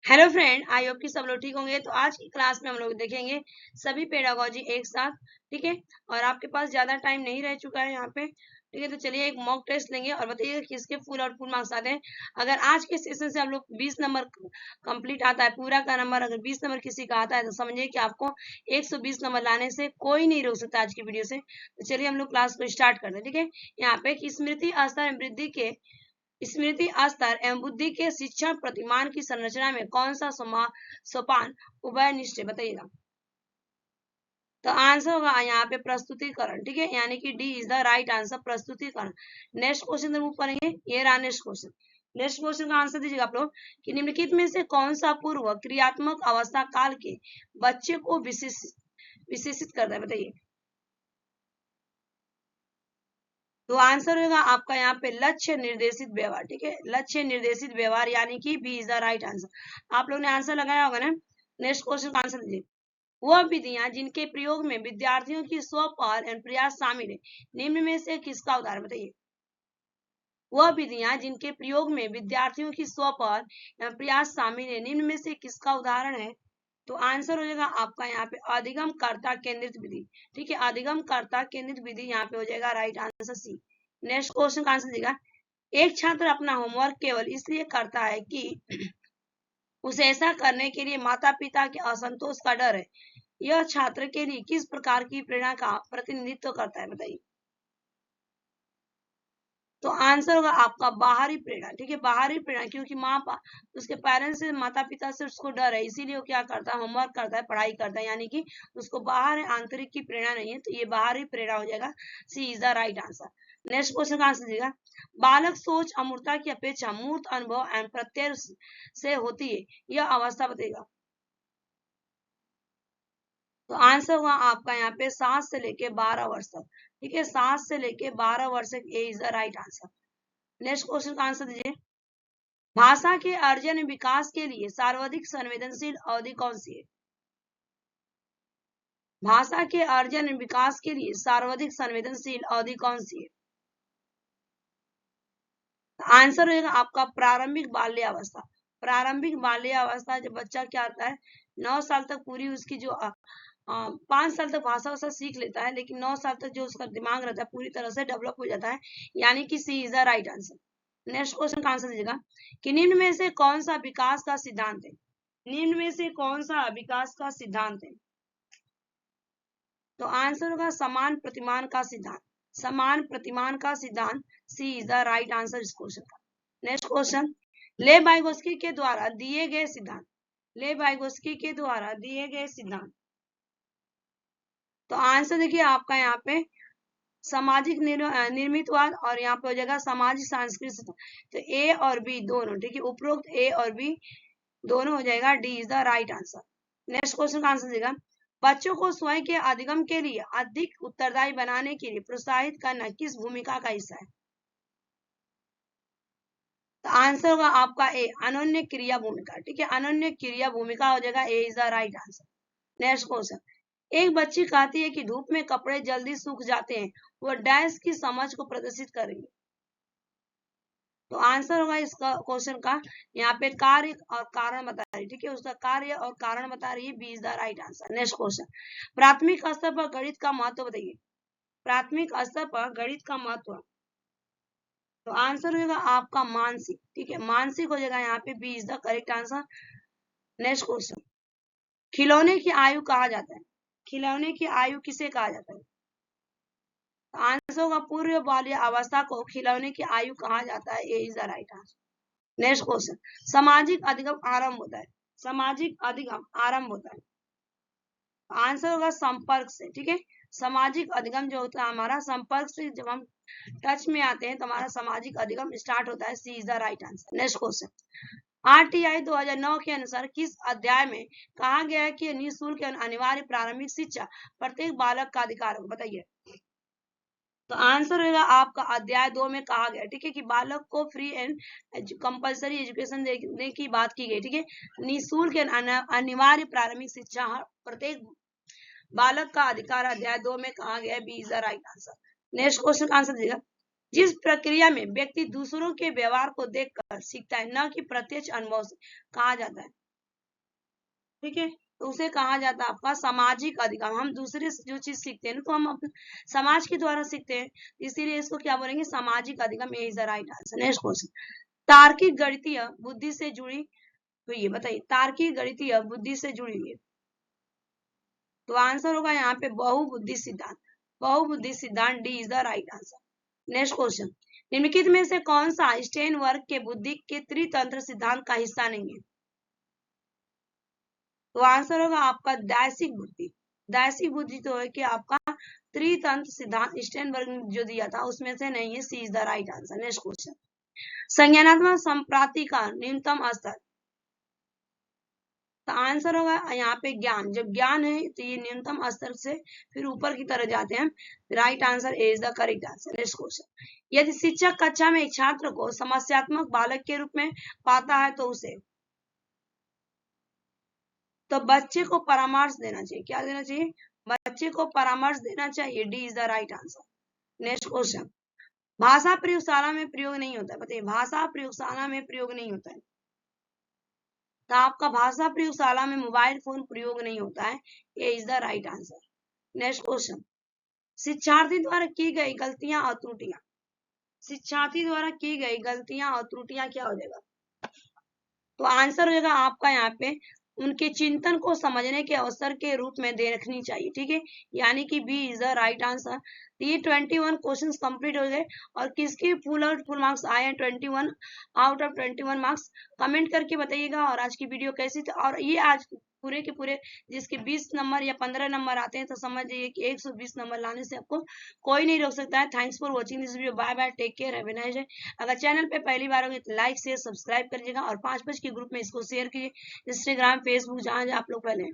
Hello friend, I hope कि सब लोग ठीक होंगे। तो आज की क्लास में हम लोग देखेंगे सभी पेडागोजी एक साथ। ठीक है, और आपके पास ज्यादा टाइम नहीं रह चुका है यहाँ पे। ठीक है, तो चलिए एक मॉक टेस्ट लेंगे और बताइए किसके फुल और फुल मार्क्स आते हैं। अगर आज के सेशन से हम लोग 20 नंबर कंप्लीट आता है, पूरा का नंबर अगर 20 नंबर किसी का आता है तो समझिए कि आपको 120 नंबर लाने से कोई नहीं रोक सकता आज की वीडियो से। तो चलिए हम लोग क्लास को स्टार्ट करते हैं। ठीक है, यहाँ पे कि स्मृति स्तर वृद्धि के स्मृति स्तर एवं बुद्धि के शिक्षण प्रतिमान की संरचना में कौन सा सोपान उभयनिष्ठ बताइएगा। तो आंसर होगा यहाँ पे प्रस्तुतिकरण। ठीक है, यानी कि D is the right answer, प्रस्तुतिकरण। नेक्स्ट क्वेश्चन मूव करेंगे, ये रहा नेक्स्ट क्वेश्चन। नेक्स्ट क्वेश्चन का आंसर दीजिएगा आप लोग कि निम्नलिखित में से कौन सा पूर्व क्रियात्मक अवस्था काल के बच्चे को विशेषित करता है बताइए। तो आंसर होगा आपका यहाँ पे लक्ष्य निर्देशित व्यवहार। ठीक है, लक्ष्य निर्देशित व्यवहार यानी कि B is the right answer. आप लोग ने आंसर लगाया होगा ना। नेक्स्ट क्वेश्चन का आंसर दीजिए। वह विधियां जिनके प्रयोग में विद्यार्थियों की स्वपहल एवं प्रयास शामिल है, निम्न में से किसका उदाहरण बताइए। वह विधियां जिनके प्रयोग में विद्यार्थियों की स्वपहल एवं प्रयास शामिल है, निम्न में से किसका उदाहरण है। तो आंसर हो जाएगा आपका यहाँ पे अधिगम कर्ता केंद्रित विधि। ठीक है, अधिगम कर्ता केंद्रित विधि यहाँ पे हो जाएगा right answer C. Next question का आंसर देगा। एक छात्र अपना होमवर्क केवल इसलिए करता है कि उसे ऐसा करने के लिए माता पिता के असंतोष का डर है, यह छात्र के लिए किस प्रकार की प्रेरणा का प्रतिनिधित्व करता है बताइए। तो आंसर होगा आपका बाहरी प्रेरणा। ठीक है, बाहरी प्रेरणा, क्योंकि उसके पेरेंट्स से माता पिता से उसको डर है, इसीलिए वो क्या करता है, होमवर्क करता है, पढ़ाई करता है, यानी कि उसको बाहर आंतरिक की प्रेरणा नहीं है। तो ये बाहरी प्रेरणा हो जाएगा, C is the right answer. Next question का आंसर दीजिएगा। बालक सोच अमूर्तता की अपेक्षा मूर्त अनुभव एवं प्रत्यय से होती है, यह अवस्था बताएगा। तो आंसर होगा आपका यहाँ पे 7 से लेके 12 वर्ष तक। ठीक है, 7 से लेके 12 वर्ष तक, A is the right answer. Next question का आंसर दीजिए। भाषा के अर्जन विकास के लिए सर्वाधिक संवेदनशील अवधि कौन सी है। भाषा के अर्जन विकास के लिए सर्वाधिक संवेदनशील अवधि कौन सी है। आंसर होगा आपका प्रारंभिक बाल्य अवस्था। प्रारंभिक बाल्य अवस्था जब बच्चा क्या आता है, 9 साल तक पूरी उसकी जो 5 साल तक भाषा उसा सीख लेता है, लेकिन 9 साल तक जो उसका दिमाग रहता है पूरी तरह से डेवलप हो जाता है, यानी कि C is the right answer. Next question का आंसर दीजिएगा कि निम्न में से कौन सा विकास का सिद्धांत है। निम्न में से कौन सा विकास का सिद्धांत है। तो आंसर होगा समान प्रतिमान का सिद्धांत। समान प्रतिमान का सिद्धांत, सी इज द राइट आंसर इस क्वेश्चन का। नेक्स्ट क्वेश्चन, ले वाइगोस्की के द्वारा दिए गए सिद्धांत। ले वाइगोस्की के द्वारा दिए गए सिद्धांत। तो आंसर देखिए आपका यहाँ पे सामाजिक निर्मितवाद और यहाँ पे हो जाएगा सामाजिक सांस्कृतिक। तो ए और बी दोनों, ठीक है, उपरोक्त ए और बी दोनों हो जाएगा, D is the right answer. Next question का आंसर देगा। बच्चों को स्वयं के अधिगम के लिए अधिक उत्तरदायी बनाने के लिए प्रोत्साहित करना किस भूमिका का हिस्सा है। तो आंसर होगा आपका ए, अनन्य क्रिया भूमिका। ठीक है, अनन्य क्रिया भूमिका हो जाएगा, A is the right answer. Next question, एक बच्ची कहती है कि धूप में कपड़े जल्दी सूख जाते हैं, वो डैश की समझ को प्रदर्शित करेंगे। तो आंसर होगा इस क्वेश्चन का यहाँ पे कार्य और कारण बता रही है। ठीक है, उसका कार्य और कारण बता रही है, B is the right answer. Next question, प्राथमिक स्तर पर गणित का महत्व बताइए। प्राथमिक स्तर पर गणित का महत्व। तो आंसर होगा आपका मानसिक। ठीक है, मानसिक हो जाएगा यहाँ पे, B is the correct answer. Next question, खिलौने की आयु कहा जाता है। खिलौने की आयु किसे कहा जाता है। आंसर होगा पूर्व बाल्य अवस्था को खिलौने की आयु कहा जाता है, A is the right answer. Next question, सामाजिक अधिगम आरंभ होता है। सामाजिक अधिगम आरंभ होता है, आंसर होगा संपर्क से। ठीक है, सामाजिक अधिगम जो होता है हमारा संपर्क से, जब हम टच में आते हैं तो हमारा सामाजिक अधिगम स्टार्ट होता है, C is the right answer. Next question, RTI 2009 के अनुसार किस अध्याय में कहा गया है कि निःशुल्क अनिवार्य प्रारंभिक शिक्षा प्रत्येक बालक का अधिकार है बताइए। तो आंसर होगा आपका अध्याय 2 में कहा गया। ठीक है, कि बालक को फ्री एंड कंपलसरी एजुकेशन देने की बात की गई। ठीक है, निःशुल्क अनिवार्य प्रारंभिक शिक्षा प्रत्येक बालक का अधिकार अध्याय 2 में कहा गया है, B is the right answer. Next question का आंसर दीजिएगा। जिस प्रक्रिया में व्यक्ति दूसरों के व्यवहार को देखकर सीखता है, न कि प्रत्यक्ष अनुभव से, कहा जाता है। ठीक है, तो उसे कहा जाता है आपका सामाजिक अधिकार। हम दूसरे से जो चीज सीखते हैं ना, तो हम अपने समाज के द्वारा सीखते हैं, इसीलिए इसको क्या बोलेंगे, सामाजिक अधिकार। Is the right answer. Next question, तार्किक गणितीय बुद्धि से जुड़ी हुई है, बताइए तार्किक गणितीय बुद्धि से जुड़ी हुई है, तो आंसर होगा यहाँ पे बहुबुद्धि सिद्धांत। बहुबुद्धि सिद्धांत, D is the right answer. Next question, निम्नलिखित में से कौन सा स्टेनबर्ग के बुद्धि के त्रितंत्र सिद्धांत का हिस्सा नहीं है, तो आंसर होगा आपका दैसिक बुद्धि। दैसिक बुद्धि तो है कि आपका त्रितंत्र सिद्धांत स्टेनबर्ग ने जो दिया था उसमें से नहीं है, C is the right answer. Next question, संज्ञानात्मक संप्राति का न्यूनतम स्तर, तो आंसर होगा यहाँ पे ज्ञान। जब ज्ञान है तो ये न्यूनतम स्तर से फिर ऊपर की तरह जाते हैं। Right answer is the correct answer. Next question, यदि शिक्षक कक्षा में एक छात्र को समस्यात्मक बालक के रूप में पाता है तो उसे, तो बच्चे को परामर्श देना चाहिए। क्या देना चाहिए, बच्चे को परामर्श देना चाहिए। D is the right answer. Next question, भाषा प्रयोगशाला में प्रयोग नहीं होता है, बताइए भाषा प्रयोगशाला में प्रयोग नहीं होता है, तो आपका भाषा प्रयोगशाला में मोबाइल फोन प्रयोग नहीं होता है, ये is the right answer. Next question, शिक्षार्थी द्वारा की गई गलतियां और त्रुटियां, शिक्षार्थी द्वारा की गई गलतियां और त्रुटियां क्या हो जाएगा, तो आंसर हो जाएगा आपका यहाँ पे उनके चिंतन को समझने के अवसर के रूप में दे रखनी चाहिए। ठीक है, यानी कि B is the right answer. ये 21 क्वेश्चंस कंप्लीट हो गए, और किसके फुल मार्क्स आए हैं 21 आउट ऑफ 21 मार्क्स, कमेंट करके बताइएगा। और आज की वीडियो कैसी थी, और ये आज पूरे के पूरे जिसके 20 नंबर या 15 नंबर आते हैं, तो समझ जाइए कि 120 नंबर लाने से आपको कोई नहीं रोक सकता है। Thanks for watching this video, bye bye, take care, have a nice day. अगर चैनल पे पहली बार होंगे तो लाइक शेयर सब्सक्राइब करिएगा, और 5 के ग्रुप में इसको शेयर कीजिए, इंस्टाग्राम फेसबुक जहां आप लोग पहले